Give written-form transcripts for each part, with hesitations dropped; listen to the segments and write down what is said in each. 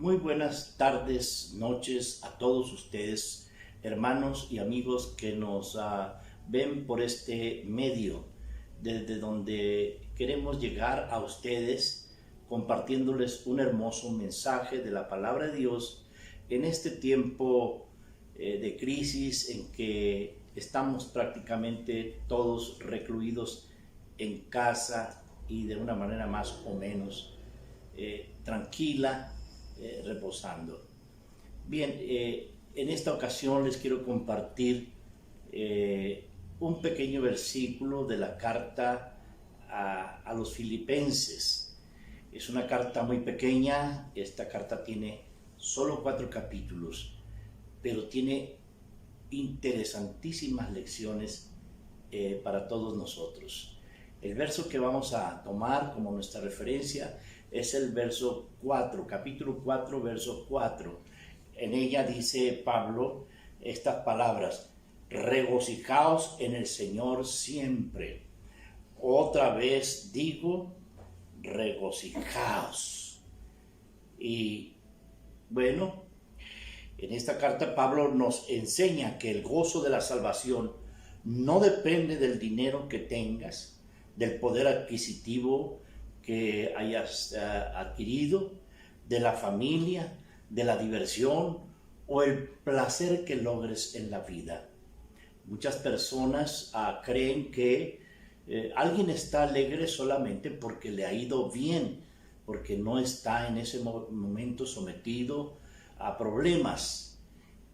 Muy buenas tardes, noches a todos ustedes, hermanos y amigos que nos ven por este medio, desde donde queremos llegar a ustedes compartiéndoles un hermoso mensaje de la palabra de Dios en este tiempo de crisis en que estamos prácticamente todos recluidos en casa y de una manera más o menos tranquila, reposando. Bien, en esta ocasión les quiero compartir un pequeño versículo de la carta a los Filipenses. Es una carta muy pequeña, esta carta tiene solo 4 capítulos, pero tiene interesantísimas lecciones para todos nosotros. El verso que vamos a tomar como nuestra referencia es el verso 4, capítulo 4, verso 4. En ella dice Pablo estas palabras: regocijaos en el Señor siempre. Otra vez digo, regocijaos. Y bueno, en esta carta Pablo nos enseña que el gozo de la salvación no depende del dinero que tengas, del poder adquisitivo que hayas adquirido, de la familia, de la diversión o el placer que logres en la vida. Muchas personas creen que alguien está alegre solamente porque le ha ido bien, porque no está en ese momento sometido a problemas.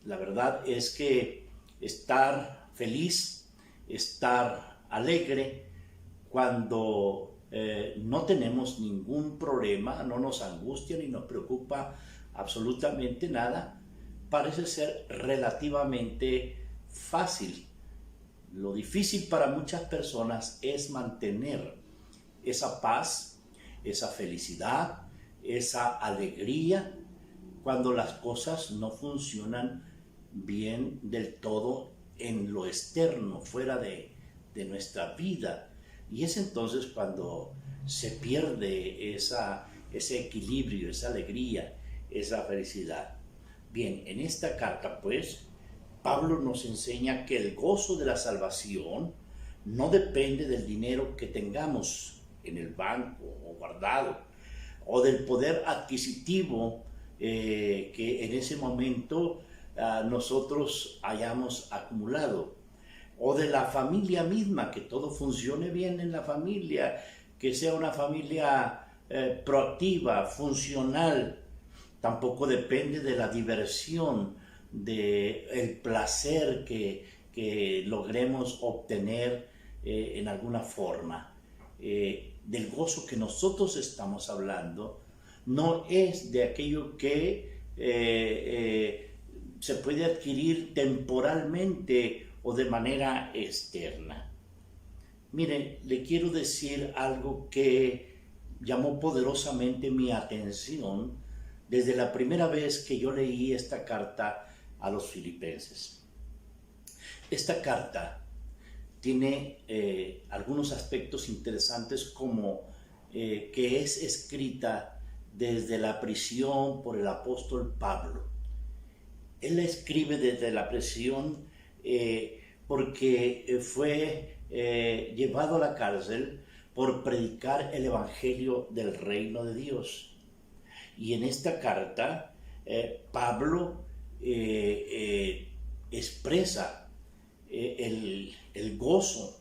La verdad es que estar feliz, estar alegre, cuando no tenemos ningún problema, no nos angustia ni nos preocupa absolutamente nada, parece ser relativamente fácil. Lo difícil para muchas personas es mantener esa paz, esa felicidad, esa alegría, cuando las cosas no funcionan bien del todo en lo externo, fuera de nuestra vida. Y es entonces cuando se pierde ese equilibrio, esa alegría, esa felicidad. Bien, en esta carta pues Pablo nos enseña que el gozo de la salvación no depende del dinero que tengamos en el banco o guardado, o del poder adquisitivo que en ese momento nosotros hayamos acumulado, o de la familia misma, que todo funcione bien en la familia, que sea una familia proactiva, funcional. Tampoco depende de la diversión, del placer que logremos obtener en alguna forma. Del gozo que nosotros estamos hablando no es de aquello que se puede adquirir temporalmente o de manera externa. Miren, le quiero decir algo que llamó poderosamente mi atención desde la primera vez que yo leí esta carta a los Filipenses. Esta carta tiene algunos aspectos interesantes, como que es escrita desde la prisión por el apóstol Pablo. Él la escribe desde la prisión porque fue llevado a la cárcel por predicar el evangelio del reino de Dios. Y en esta carta Pablo expresa el gozo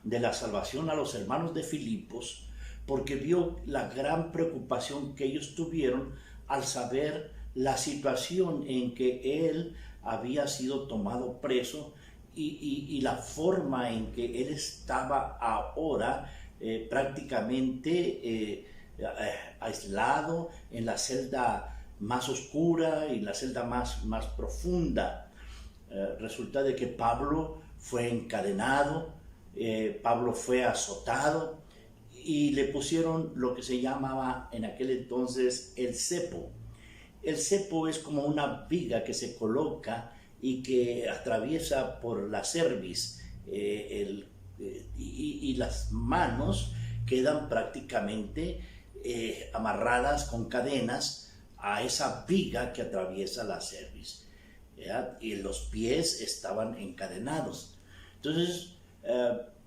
de la salvación a los hermanos de Filipos, porque vio la gran preocupación que ellos tuvieron al saber la situación en que él había sido tomado preso y la forma en que él estaba ahora prácticamente aislado en la celda más oscura y la celda más profunda. Resulta de que Pablo fue encadenado, Pablo fue azotado y le pusieron lo que se llamaba en aquel entonces el cepo. El cepo es como una viga que se coloca y que atraviesa por la cerviz y las manos quedan prácticamente amarradas con cadenas a esa viga que atraviesa la cerviz, ¿verdad? Y los pies estaban encadenados. Entonces,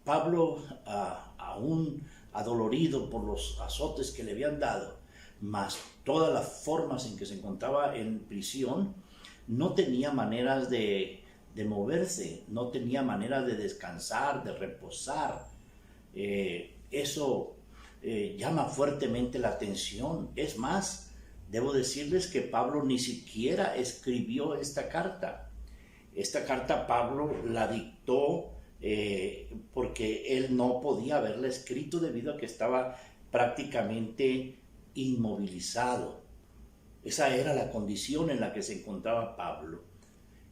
Pablo, aún adolorido por los azotes que le habían dado, más todas las formas en que se encontraba en prisión, no tenía maneras de moverse, no tenía manera de descansar, de reposar. Eso llama fuertemente la atención. Es más, debo decirles que Pablo ni siquiera escribió esta carta. Esta carta Pablo la dictó porque él no podía haberla escrito debido a que estaba prácticamente inmovilizado. Esa era la condición en la que se encontraba Pablo.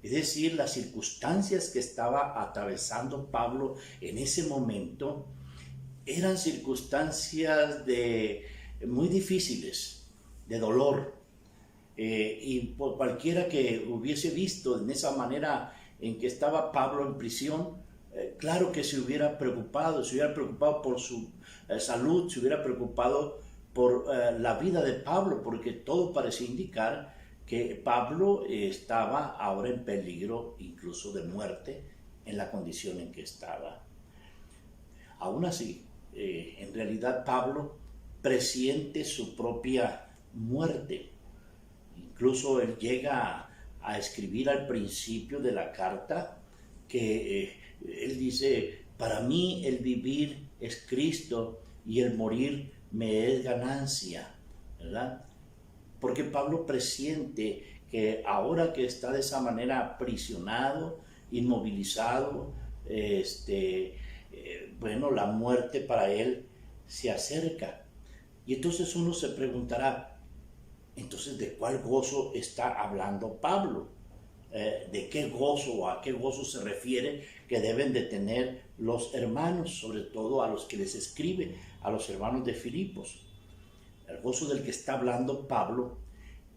Es decir, las circunstancias que estaba atravesando Pablo en ese momento eran circunstancias muy difíciles, de dolor. Y por cualquiera que hubiese visto en esa manera en que estaba Pablo en prisión, claro que se hubiera preocupado por su salud, se hubiera preocupado por la vida de Pablo, porque todo parecía indicar que Pablo estaba ahora en peligro incluso de muerte en la condición en que estaba. Aún así, en realidad Pablo presiente su propia muerte. Incluso él llega a escribir al principio de la carta que él dice: para mí el vivir es Cristo y el morir me es ganancia, ¿verdad? Porque Pablo presiente que ahora que está de esa manera aprisionado, inmovilizado, bueno, la muerte para él se acerca. Y entonces uno se preguntará, entonces, ¿de cuál gozo está hablando Pablo? ¿De qué gozo o a qué gozo se refiere que deben de tener los hermanos, sobre todo a los que les escribe, a los hermanos de Filipos? El gozo del que está hablando Pablo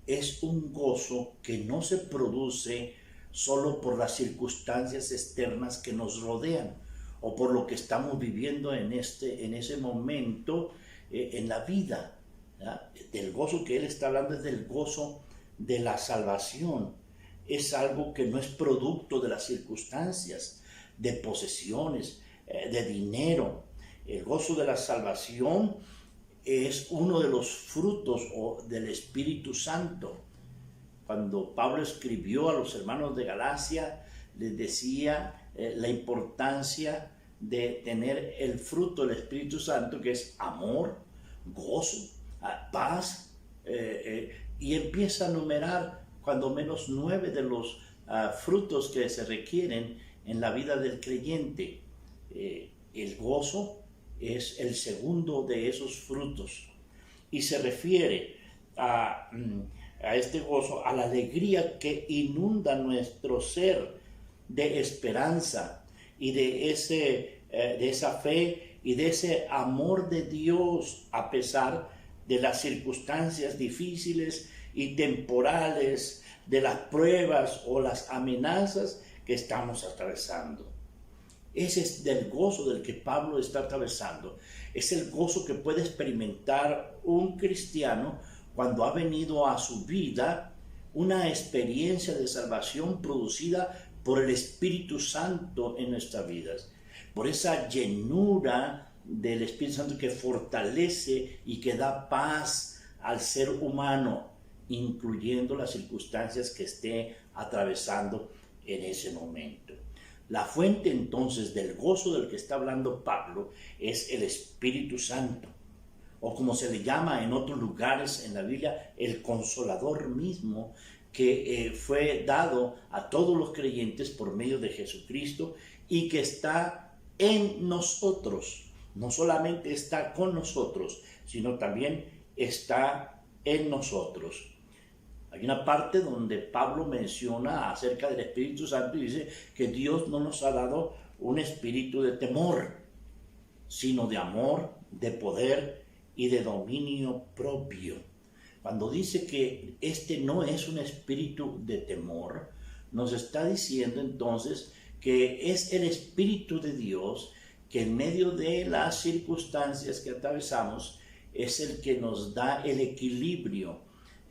es un gozo que no se produce solo por las circunstancias externas que nos rodean o por lo que estamos viviendo en ese momento en la vida, ¿verdad? Del gozo que él está hablando es del gozo de la salvación. Es algo que no es producto de las circunstancias, de posesiones, de dinero. El gozo de la salvación es uno de los frutos del Espíritu Santo. Cuando Pablo escribió a los hermanos de Galacia, les decía la importancia de tener el fruto del Espíritu Santo, que es amor, gozo, paz, y empieza a numerar cuando menos 9 de los frutos que se requieren en la vida del creyente. El gozo es el segundo de esos frutos y se refiere a este gozo, a la alegría que inunda nuestro ser de esperanza y de esa fe y de ese amor de Dios a pesar de las circunstancias difíciles y temporales, de las pruebas o las amenazas que estamos atravesando. Ese es del gozo del que Pablo está atravesando. Es el gozo que puede experimentar un cristiano cuando ha venido a su vida una experiencia de salvación producida por el Espíritu Santo en nuestras vidas. Por esa llenura del Espíritu Santo que fortalece y que da paz al ser humano, incluyendo las circunstancias que esté atravesando en ese momento. La fuente entonces del gozo del que está hablando Pablo es el Espíritu Santo, o como se le llama en otros lugares en la Biblia, el Consolador mismo, que fue dado a todos los creyentes por medio de Jesucristo y que está en nosotros. No solamente está con nosotros, sino también está en nosotros. Hay una parte donde Pablo menciona acerca del Espíritu Santo y dice que Dios no nos ha dado un espíritu de temor, sino de amor, de poder y de dominio propio. Cuando dice que este no es un espíritu de temor, nos está diciendo entonces que es el Espíritu de Dios que en medio de las circunstancias que atravesamos es el que nos da el equilibrio,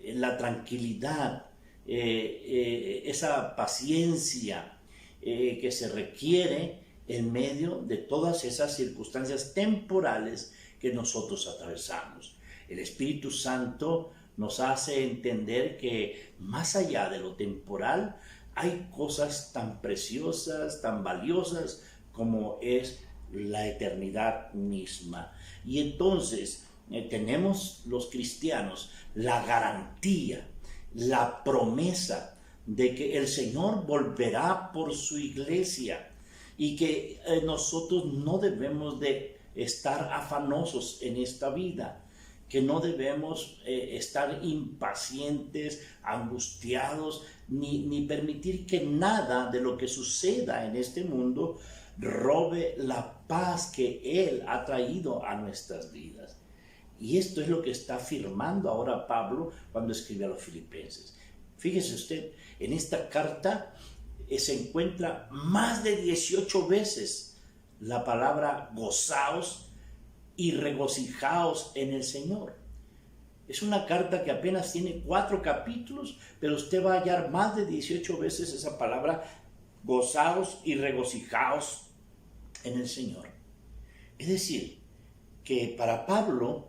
la tranquilidad, esa paciencia que se requiere en medio de todas esas circunstancias temporales que nosotros atravesamos. El Espíritu Santo nos hace entender que más allá de lo temporal hay cosas tan preciosas, tan valiosas como es la eternidad misma. Y entonces tenemos los cristianos la garantía, la promesa de que el Señor volverá por su iglesia y que nosotros no debemos de estar afanosos en esta vida, que no debemos estar impacientes, angustiados, ni permitir que nada de lo que suceda en este mundo robe la paz que Él ha traído a nuestras vidas. Y esto es lo que está afirmando ahora Pablo cuando escribe a los filipenses. Fíjese usted, en esta carta se encuentra más de 18 veces la palabra gozaos y regocijaos en el Señor. Es una carta que apenas tiene 4 capítulos, pero usted va a hallar más de 18 veces esa palabra gozaos y regocijaos en el Señor. Es decir, que para Pablo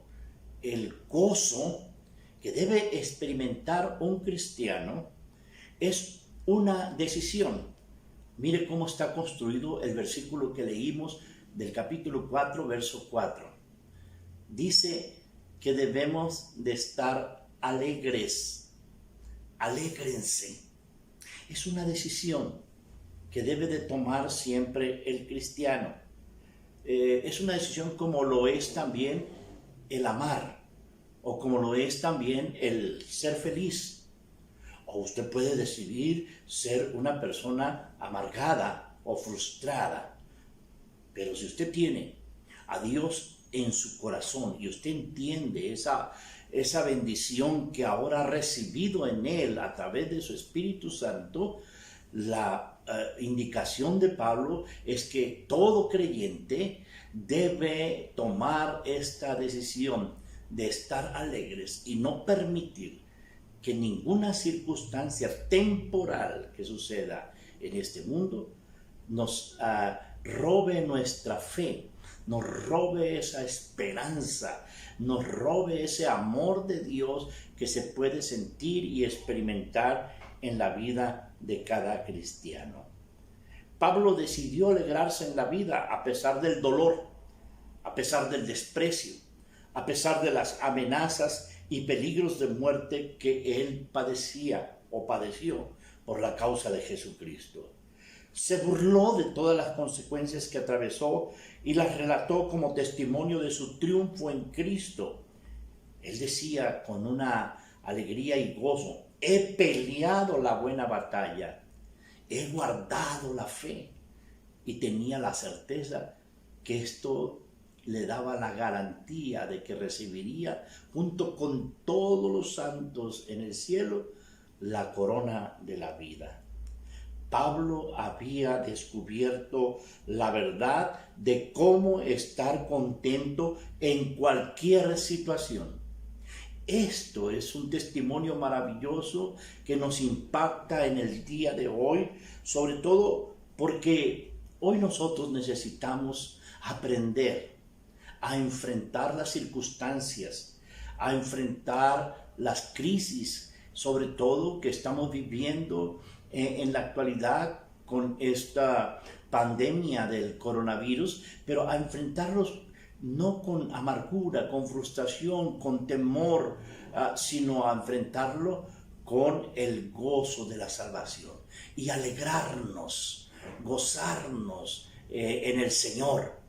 el gozo que debe experimentar un cristiano es una decisión. Mire cómo está construido el versículo que leímos del capítulo 4, verso 4. Dice que debemos de estar alegres. Alégrense. Es una decisión que debe de tomar siempre el cristiano. Es una decisión como lo es también el amar, o como lo es también el ser feliz. O usted puede decidir ser una persona amargada o frustrada. Pero si usted tiene a Dios en su corazón y usted entiende esa bendición que ahora ha recibido en Él a través de su Espíritu Santo, la indicación de Pablo es que todo creyente debe tomar esta decisión de estar alegres y no permitir que ninguna circunstancia temporal que suceda en este mundo nos robe nuestra fe, nos robe esa esperanza, nos robe ese amor de Dios que se puede sentir y experimentar en la vida de cada cristiano. Pablo decidió alegrarse en la vida a pesar del dolor, a pesar del desprecio, a pesar de las amenazas y peligros de muerte que él padecía o padeció por la causa de Jesucristo. Se burló de todas las consecuencias que atravesó y las relató como testimonio de su triunfo en Cristo. Él decía con una alegría y gozo: he peleado la buena batalla, he guardado la fe, y tenía la certeza que esto le daba la garantía de que recibiría junto con todos los santos en el cielo la corona de la vida. Pablo había descubierto la verdad de cómo estar contento en cualquier situación. Esto es un testimonio maravilloso que nos impacta en el día de hoy, sobre todo porque hoy nosotros necesitamos aprender a enfrentar las circunstancias, a enfrentar las crisis, sobre todo que estamos viviendo en la actualidad con esta pandemia del coronavirus, pero a enfrentarlos no con amargura, con frustración, con temor, sino a enfrentarlo con el gozo de la salvación y alegrarnos, gozarnos en el Señor,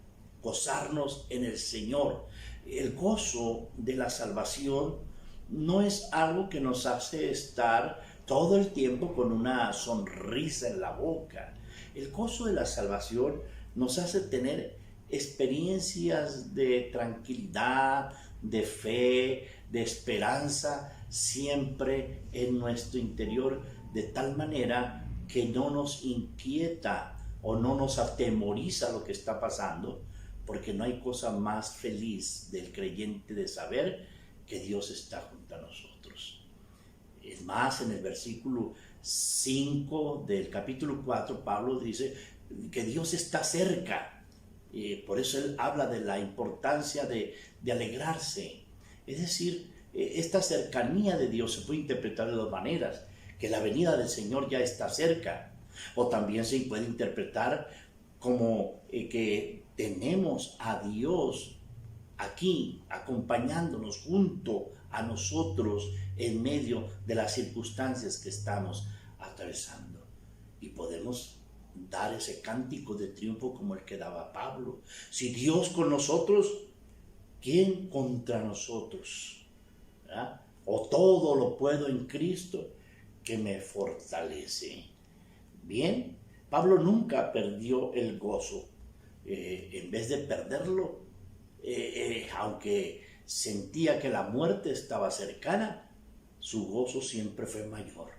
gozarnos en el Señor. El gozo de la salvación no es algo que nos hace estar todo el tiempo con una sonrisa en la boca. El gozo de la salvación nos hace tener experiencias de tranquilidad, de fe, de esperanza, siempre en nuestro interior, de tal manera que no nos inquieta o no nos atemoriza lo que está pasando, porque no hay cosa más feliz del creyente de saber que Dios está junto a nosotros. Es más, en el versículo 5 del capítulo 4, Pablo dice que Dios está cerca. Por eso él habla de la importancia de alegrarse. Es decir, esta cercanía de Dios se puede interpretar de dos maneras: que la venida del Señor ya está cerca, o también se puede interpretar como que tenemos a Dios aquí acompañándonos junto a nosotros en medio de las circunstancias que estamos atravesando, y podemos dar ese cántico de triunfo como el que daba Pablo. Si Dios con nosotros, ¿quién contra nosotros? ¿Verdad? O todo lo puedo en Cristo que me fortalece. Bien, Pablo nunca perdió el gozo. En vez de perderlo, aunque sentía que la muerte estaba cercana, su gozo siempre fue mayor.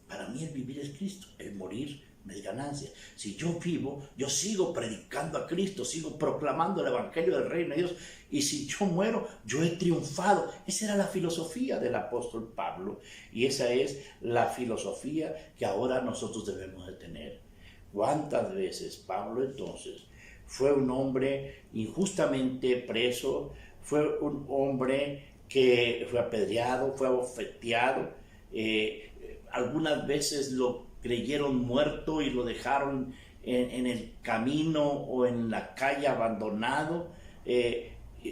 Para mí el vivir es Cristo, el morir me es ganancia. Si yo vivo, yo sigo predicando a Cristo, sigo proclamando el evangelio del reino de Dios, y si yo muero, yo he triunfado. Esa era la filosofía del apóstol Pablo, y esa es la filosofía que ahora nosotros debemos de tener. ¿Cuántas veces Pablo entonces fue un hombre injustamente preso, fue un hombre que fue apedreado, fue abofeteado, algunas veces lo creyeron muerto y lo dejaron en el camino o en la calle abandonado?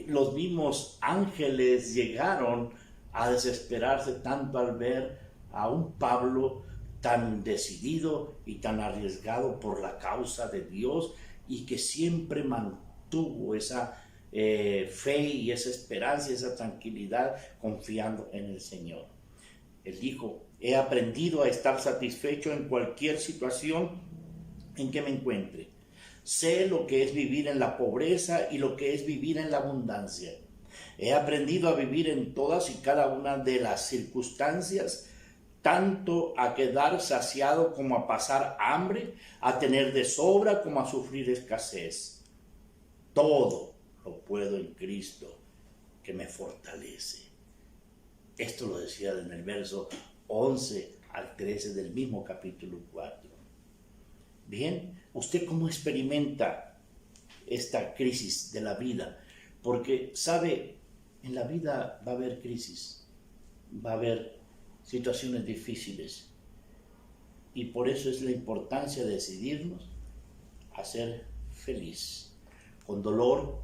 Los mismos ángeles llegaron a desesperarse tanto al ver a un Pablo tan decidido y tan arriesgado por la causa de Dios, y que siempre mantuvo esa fe y esa esperanza y esa tranquilidad confiando en el Señor. Él dijo: he aprendido a estar satisfecho en cualquier situación en que me encuentre. Sé lo que es vivir en la pobreza y lo que es vivir en la abundancia. He aprendido a vivir en todas y cada una de las circunstancias, tanto a quedar saciado como a pasar hambre, a tener de sobra como a sufrir escasez. Todo lo puedo en Cristo que me fortalece. Esto lo decía en el verso 11 al 13 del mismo capítulo 4. Bien, ¿usted cómo experimenta esta crisis de la vida? Porque sabe, en la vida va a haber crisis, va a haber situaciones difíciles, y por eso es la importancia de decidirnos a ser feliz, con dolor,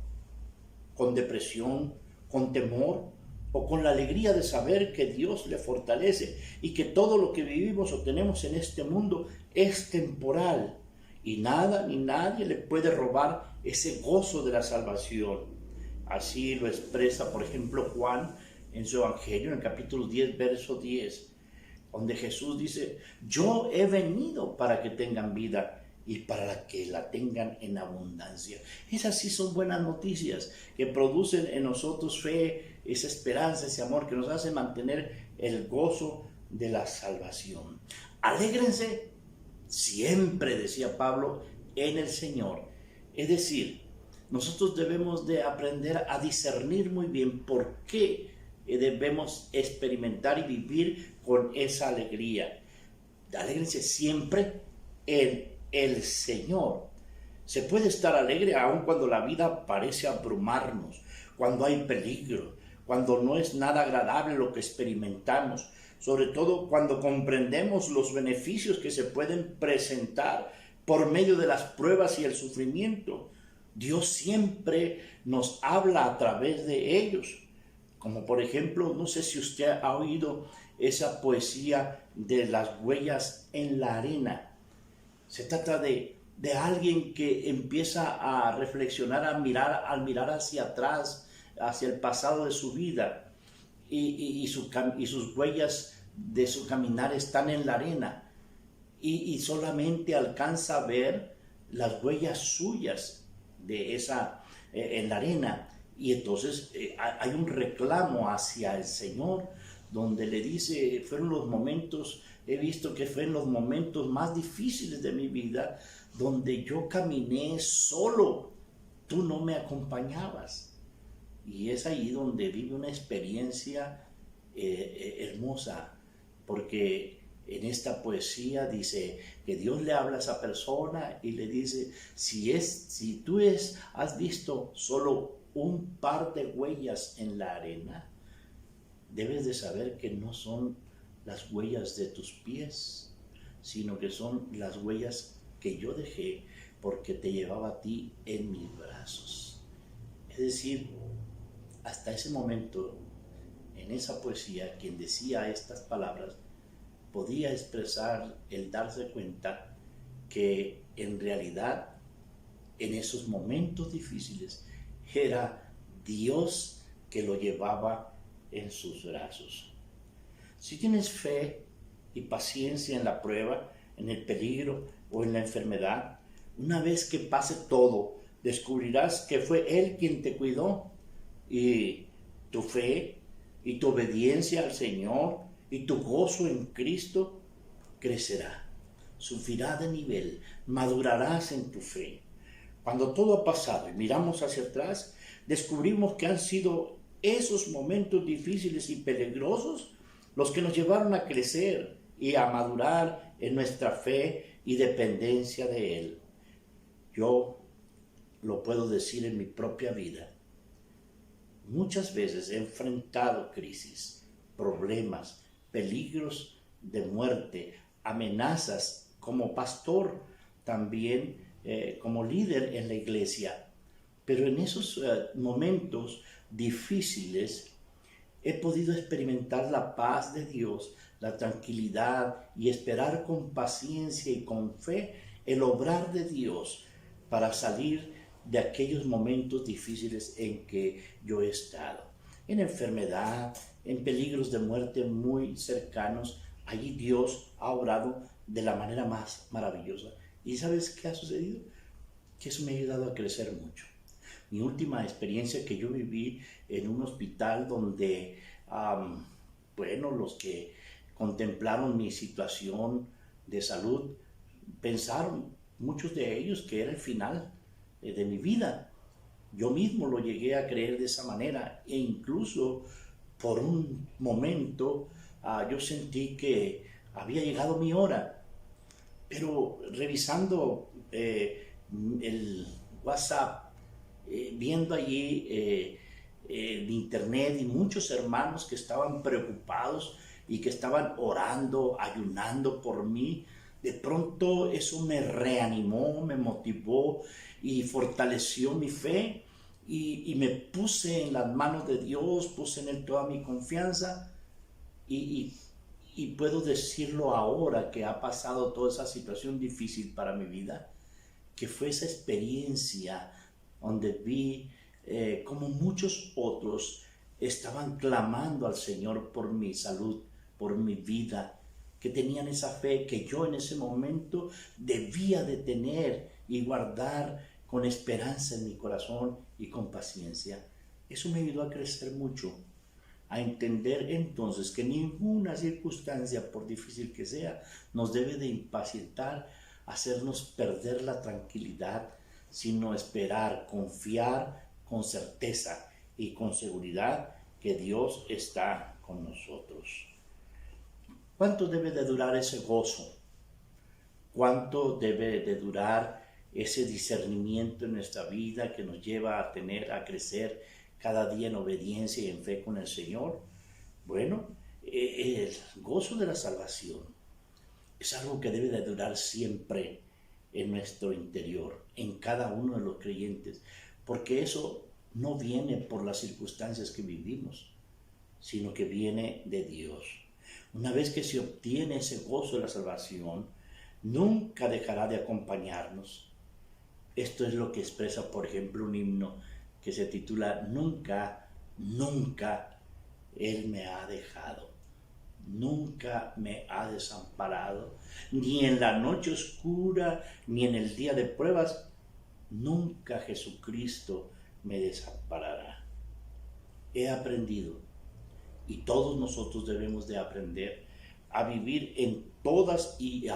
con depresión, con temor, o con la alegría de saber que Dios le fortalece y que todo lo que vivimos o tenemos en este mundo es temporal, y nada ni nadie le puede robar ese gozo de la salvación. Así lo expresa, por ejemplo, Juan en su Evangelio, en el capítulo 10, verso 10, donde Jesús dice: yo he venido para que tengan vida y para que la tengan en abundancia. Esas sí son buenas noticias que producen en nosotros fe, esa esperanza, ese amor que nos hace mantener el gozo de la salvación. Alégrense siempre, decía Pablo, en el Señor. Es decir, nosotros debemos de aprender a discernir muy bien por qué debemos experimentar y vivir con esa alegría. Alégrense siempre en el Señor. Se puede estar alegre aun cuando la vida parece abrumarnos, cuando hay peligro, cuando no es nada agradable lo que experimentamos, sobre todo cuando comprendemos los beneficios que se pueden presentar por medio de las pruebas y el sufrimiento. Dios siempre nos habla a través de ellos, como por ejemplo, no sé si usted ha oído esa poesía de las huellas en la arena. Se trata de alguien que empieza a reflexionar, al mirar hacia atrás, hacia el pasado de su vida, y sus huellas de su caminar están en la arena, y solamente alcanza a ver las huellas suyas de en la arena. Y entonces hay un reclamo hacia el Señor, donde le dice: fueron los momentos, he visto que fueron los momentos más difíciles de mi vida, donde yo caminé solo, tú no me acompañabas. Y es ahí donde vive una experiencia hermosa porque en esta poesía dice que Dios le habla a esa persona y le dice, si tú has visto solo un par de huellas en la arena, debes de saber que no son las huellas de tus pies, sino que son las huellas que yo dejé porque te llevaba a ti en mis brazos. Es decir, hasta ese momento, en esa poesía, quien decía estas palabras podía expresar el darse cuenta que en realidad en esos momentos difíciles era Dios que lo llevaba en sus brazos. Si tienes fe y paciencia en la prueba, en el peligro o en la enfermedad, una vez que pase todo, descubrirás que fue Él quien te cuidó, y tu fe y tu obediencia al Señor y tu gozo en Cristo crecerá, subirá de nivel, madurarás en tu fe. Cuando todo ha pasado y miramos hacia atrás, descubrimos que han sido esos momentos difíciles y peligrosos los que nos llevaron a crecer y a madurar en nuestra fe y dependencia de Él. Yo lo puedo decir en mi propia vida. Muchas veces he enfrentado crisis, problemas, peligros de muerte, amenazas como pastor, también como líder en la iglesia. Pero en esos momentos difíciles he podido experimentar la paz de Dios, la tranquilidad y esperar con paciencia y con fe el obrar de Dios para salir de aquellos momentos difíciles en que yo he estado. En enfermedad, en peligros de muerte muy cercanos, allí Dios ha obrado de la manera más maravillosa. ¿Y sabes qué ha sucedido? Que eso me ha ayudado a crecer mucho. Mi última experiencia que yo viví en un hospital donde, los que contemplaron mi situación de salud, pensaron, muchos de ellos, que era el final de mi vida. Yo mismo lo llegué a creer de esa manera e incluso por un momento yo sentí que había llegado mi hora. Pero revisando el WhatsApp, viendo allí en internet y muchos hermanos que estaban preocupados y que estaban orando, ayunando por mí, de pronto eso me reanimó, me motivó y fortaleció mi fe y me puse en las manos de Dios, puse en Él toda mi confianza y puedo decirlo ahora que ha pasado toda esa situación difícil para mi vida, que fue esa experiencia donde vi como muchos otros estaban clamando al Señor por mi salud, por mi vida, que tenían esa fe que yo en ese momento debía de tener y guardar con esperanza en mi corazón y con paciencia. Eso me ayudó a crecer mucho, a entender entonces que ninguna circunstancia, por difícil que sea, nos debe de impacientar, hacernos perder la tranquilidad, sino esperar, confiar con certeza y con seguridad que Dios está con nosotros. ¿Cuánto debe de durar ese gozo? ¿Cuánto debe de durar ese discernimiento en nuestra vida que nos lleva a crecer cada día en obediencia y en fe con el Señor? Bueno, el gozo de la salvación es algo que debe de durar siempre en nuestro interior, en cada uno de los creyentes, porque eso no viene por las circunstancias que vivimos, sino que viene de Dios. Una vez que se obtiene ese gozo de la salvación, nunca dejará de acompañarnos. Esto es lo que expresa, por ejemplo, un himno que se titula Nunca, nunca Él me ha dejado, nunca me ha desamparado, ni en la noche oscura, ni en el día de pruebas, nunca Jesucristo me desamparará. He aprendido, y todos nosotros debemos de aprender a vivir en todas y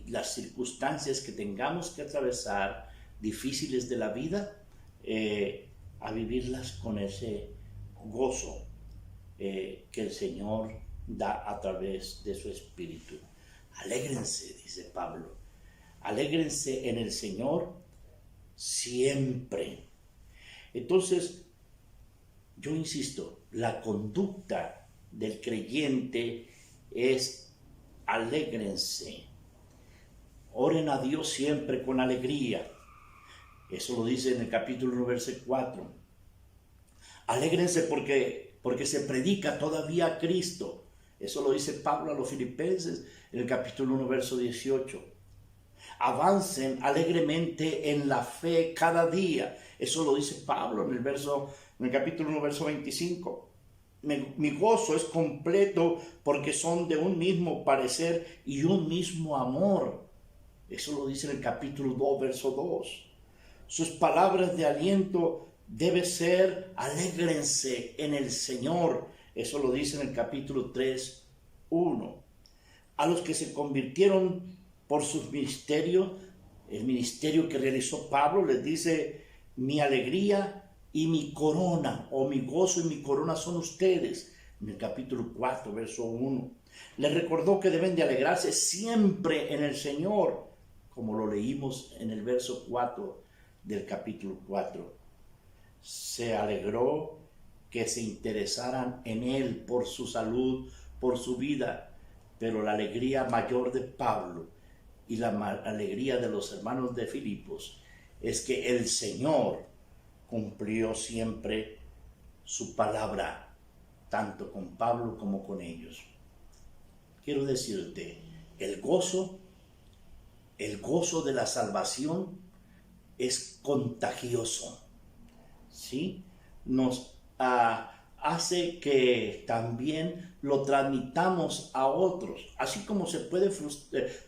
las circunstancias que tengamos que atravesar difíciles de la vida, a vivirlas con ese gozo que el Señor da a través de su Espíritu. Alégrense, dice Pablo. Alégrense en el Señor siempre. Entonces, yo insisto, la conducta del creyente es alégrense. Oren a Dios siempre con alegría. Eso lo dice en el capítulo 1, verso 4. Alégrense porque se predica todavía a Cristo. Eso lo dice Pablo a los Filipenses en el capítulo 1, verso 18. Avancen alegremente en la fe cada día. Eso lo dice Pablo en el capítulo 1, verso 25. Mi gozo es completo porque son de un mismo parecer y un mismo amor. Eso lo dice en el capítulo 2, verso 2. Sus palabras de aliento debe ser: alégrense en el Señor. Eso lo dice en el capítulo 3, 1. A los que se convirtieron por sus ministerios, el ministerio que realizó Pablo, les dice: mi alegría y mi corona, o mi gozo y mi corona son ustedes. En el capítulo 4, verso 1. Les recordó que deben de alegrarse siempre en el Señor, como lo leímos en el verso 4 del capítulo 4. Se alegró que se interesaran en él por su salud, por su vida, pero la alegría mayor de Pablo y la alegría de los hermanos de Filipos es que el Señor cumplió siempre su palabra, tanto con Pablo como con ellos. Quiero decirte, el gozo de la salvación es contagioso, ¿sí? Nos hace que también lo transmitamos a otros, así como se puede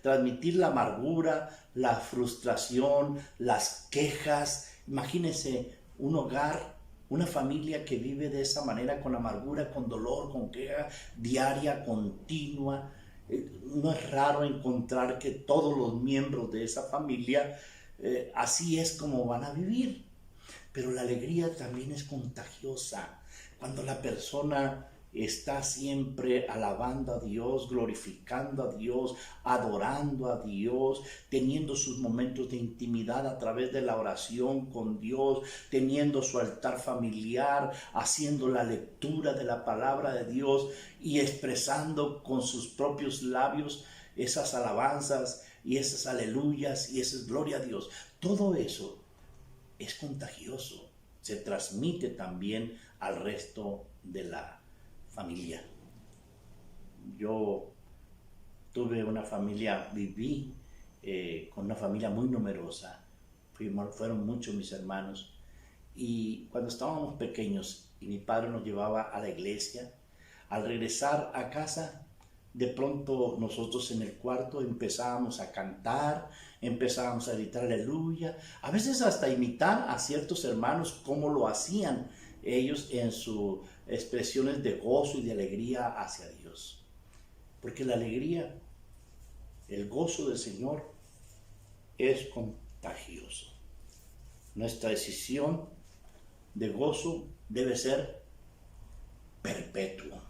transmitir la amargura, la frustración, las quejas. Imagínense un hogar, una familia que vive de esa manera, con amargura, con dolor, con queja diaria, continua. No es raro encontrar que todos los miembros de esa familia así es como van a vivir. Pero la alegría también es contagiosa. Cuando la persona está siempre alabando a Dios, glorificando a Dios, adorando a Dios, teniendo sus momentos de intimidad a través de la oración con Dios, teniendo su altar familiar, haciendo la lectura de la palabra de Dios y expresando con sus propios labios esas alabanzas y esas aleluyas y esas gloria a Dios. Todo eso es contagioso, se transmite también al resto de la familia. Yo tuve una familia, viví con una familia muy numerosa, fueron muchos mis hermanos, y cuando estábamos pequeños y mi padre nos llevaba a la iglesia, al regresar a casa, de pronto nosotros en el cuarto empezábamos a cantar, empezábamos a gritar aleluya, a veces hasta imitar a ciertos hermanos cómo lo hacían ellos en sus expresiones de gozo y de alegría hacia Dios. Porque la alegría, el gozo del Señor es contagioso. Nuestra decisión de gozo debe ser perpetua.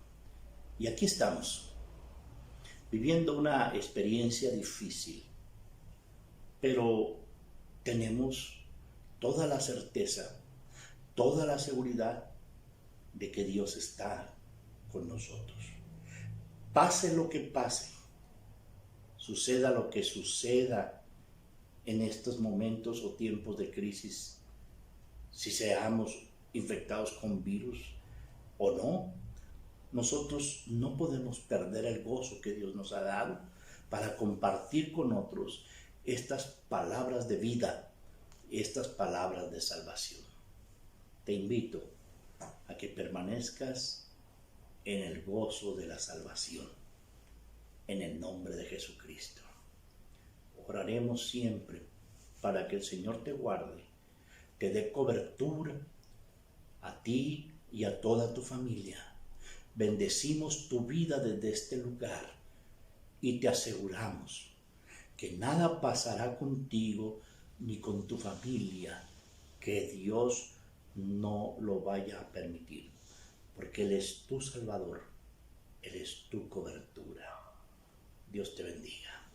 Y aquí estamos, viviendo una experiencia difícil, pero tenemos toda la certeza, toda la seguridad de que Dios está con nosotros. Pase lo que pase, suceda lo que suceda en estos momentos o tiempos de crisis, si seamos infectados con virus o no, nosotros no podemos perder el gozo que Dios nos ha dado para compartir con otros estas palabras de vida, estas palabras de salvación. Te invito a que permanezcas en el gozo de la salvación, en el nombre de Jesucristo. Oraremos siempre para que el Señor te guarde, te dé cobertura a ti y a toda tu familia. Bendecimos tu vida desde este lugar y te aseguramos que nada pasará contigo ni con tu familia que Dios no lo vaya a permitir, porque Él es tu Salvador, Él es tu cobertura. Dios te bendiga.